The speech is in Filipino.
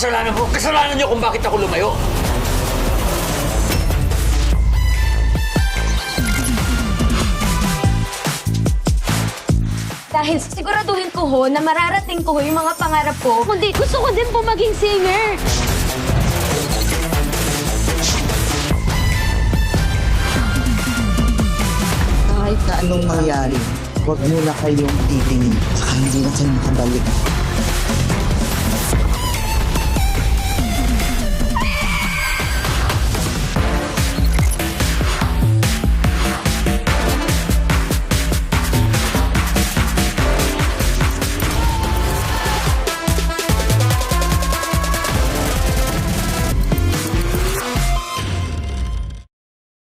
kasalanan ko. Kasalanan niyo kung bakit ako lumayo. Dahil siguraduhin ko ho na mararating ko ho yung mga pangarap ko. Kundi gusto ko din po maging singer. Kahit na anong mangyari, huwag niyo na kayong titingin. Saka hindi na kayo makabalik.